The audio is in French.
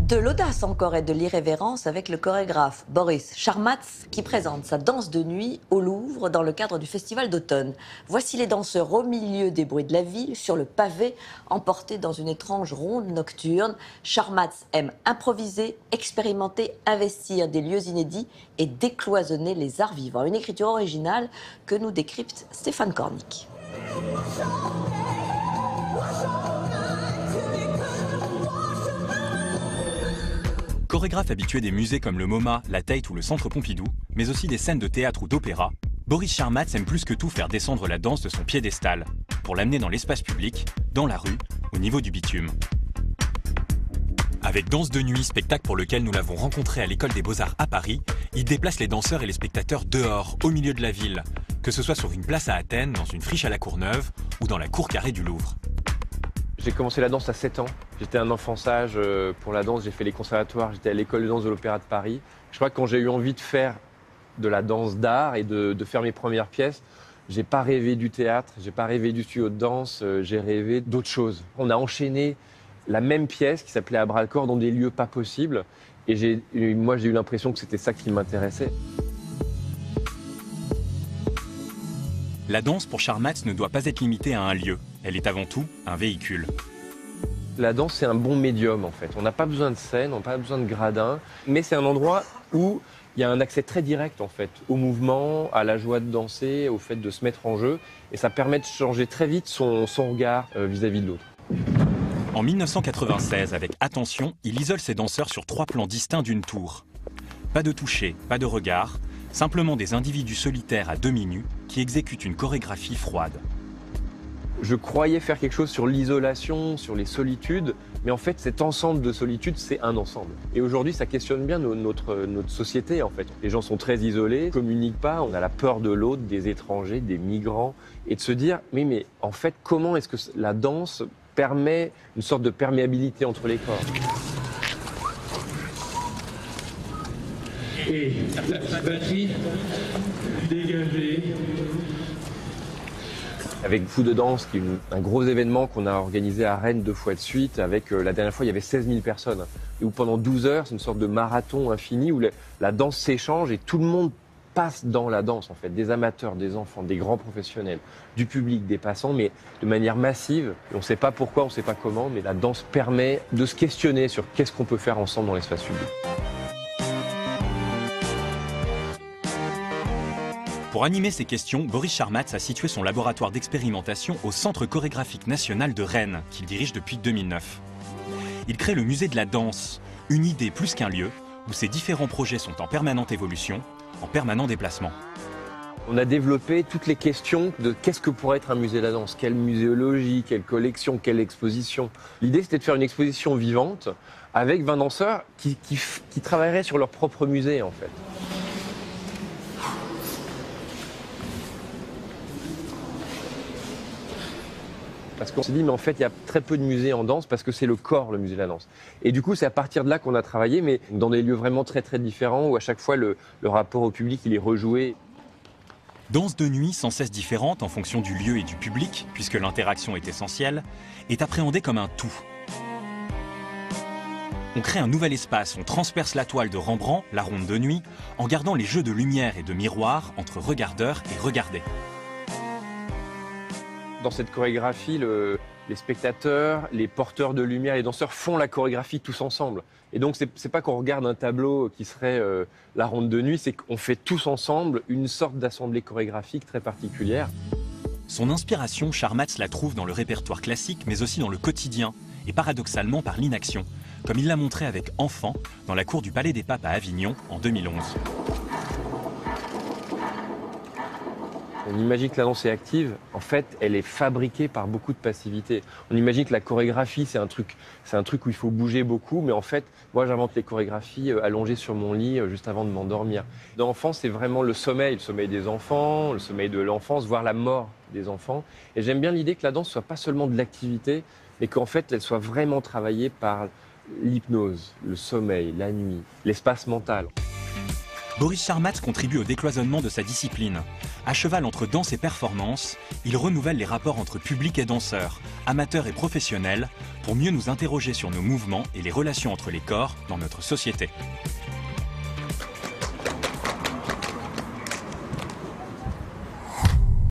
De l'audace encore et de l'irrévérence avec le chorégraphe Boris Charmatz qui présente sa danse de nuit au Louvre dans le cadre du festival d'automne. Voici les danseurs au milieu des bruits de la ville, sur le pavé, emportés dans une étrange ronde nocturne. Charmatz aime improviser, expérimenter, investir des lieux inédits et décloisonner les arts vivants. Une écriture originale que nous décrypte Stéphane Cornic. Chorégraphe habitué des musées comme le MoMA, la Tate ou le Centre Pompidou, mais aussi des scènes de théâtre ou d'opéra, Boris Charmatz aime plus que tout faire descendre la danse de son piédestal, pour l'amener dans l'espace public, dans la rue, au niveau du bitume. Avec Danse de nuit, spectacle pour lequel nous l'avons rencontré à l'École des Beaux-Arts à Paris, il déplace les danseurs et les spectateurs dehors, au milieu de la ville, que ce soit sur une place à Athènes, dans une friche à la Courneuve ou dans la cour carrée du Louvre. J'ai commencé la danse à 7 ans. J'étais un enfant sage pour la danse, j'ai fait les conservatoires, j'étais à l'école de danse de l'Opéra de Paris. Je crois que quand j'ai eu envie de faire de la danse d'art et de faire mes premières pièces, j'ai pas rêvé du théâtre, j'ai pas rêvé du studio de danse, j'ai rêvé d'autre chose. On a enchaîné la même pièce qui s'appelait À bras-le-corps dans des lieux pas possibles et moi j'ai eu l'impression que c'était ça qui m'intéressait. La danse pour Charmatz ne doit pas être limitée à un lieu, elle est avant tout un véhicule. La danse, c'est un bon médium en fait. On n'a pas besoin de scène, on n'a pas besoin de gradins, mais c'est un endroit où il y a un accès très direct en fait au mouvement, à la joie de danser, au fait de se mettre en jeu, et ça permet de changer très vite son regard vis-à-vis de l'autre. En 1996, avec Attention, il isole ses danseurs sur 3 plans distincts d'une tour. Pas de toucher, pas de regard, simplement des individus solitaires à demi-nus qui exécutent une chorégraphie froide. Je croyais faire quelque chose sur l'isolation, sur les solitudes, mais en fait cet ensemble de solitudes, c'est un ensemble. Et aujourd'hui, ça questionne bien notre société en fait. Les gens sont très isolés, ne communiquent pas, on a la peur de l'autre, des étrangers, des migrants, et de se dire, mais en fait, comment est-ce que la danse permet une sorte de perméabilité entre les corps? Et la batterie dégagée. Avec Fou de danse, qui est un gros événement qu'on a organisé à Rennes 2 fois de suite, avec la dernière fois il y avait 16 000 personnes, et où pendant 12 heures, c'est une sorte de marathon infini où la danse s'échange et tout le monde passe dans la danse en fait, des amateurs, des enfants, des grands professionnels, du public, des passants, mais de manière massive. Et on ne sait pas pourquoi, on ne sait pas comment, mais la danse permet de se questionner sur qu'est-ce qu'on peut faire ensemble dans l'espace public. Pour animer ces questions, Boris Charmatz a situé son laboratoire d'expérimentation au Centre chorégraphique national de Rennes, qu'il dirige depuis 2009. Il crée le musée de la danse, une idée plus qu'un lieu, où ses différents projets sont en permanente évolution, en permanent déplacement. On a développé toutes les questions de qu'est-ce que pourrait être un musée de la danse, quelle muséologie, quelle collection, quelle exposition. L'idée c'était de faire une exposition vivante avec 20 danseurs qui travailleraient sur leur propre musée en fait. Parce qu'on s'est dit, mais en fait, il y a très peu de musées en danse parce que c'est le corps, le musée de la danse. Et du coup, c'est à partir de là qu'on a travaillé, mais dans des lieux vraiment très très différents où à chaque fois le rapport au public, il est rejoué. Danse de nuit sans cesse différente en fonction du lieu et du public, puisque l'interaction est essentielle, est appréhendée comme un tout. On crée un nouvel espace, on transperce la toile de Rembrandt, la ronde de nuit, en gardant les jeux de lumière et de miroir entre regardeurs et regardés. Dans cette chorégraphie, les spectateurs, les porteurs de lumière, les danseurs font la chorégraphie tous ensemble. Et donc, c'est pas qu'on regarde un tableau qui serait la ronde de nuit, c'est qu'on fait tous ensemble une sorte d'assemblée chorégraphique très particulière. Son inspiration, Charmatz la trouve dans le répertoire classique, mais aussi dans le quotidien, et paradoxalement par l'inaction, comme il l'a montré avec Enfant dans la cour du Palais des Papes à Avignon en 2011. On imagine que la danse est active, en fait, elle est fabriquée par beaucoup de passivité. On imagine que la chorégraphie, c'est un truc où il faut bouger beaucoup, mais en fait, moi, j'invente les chorégraphies allongées sur mon lit juste avant de m'endormir. Dans l'enfant, c'est vraiment le sommeil des enfants, le sommeil de l'enfance, voire la mort des enfants. Et j'aime bien l'idée que la danse soit pas seulement de l'activité, mais qu'en fait, elle soit vraiment travaillée par l'hypnose, le sommeil, la nuit, l'espace mental. Boris Charmatz contribue au décloisonnement de sa discipline. À cheval entre danse et performance, il renouvelle les rapports entre public et danseurs, amateurs et professionnels, pour mieux nous interroger sur nos mouvements et les relations entre les corps dans notre société.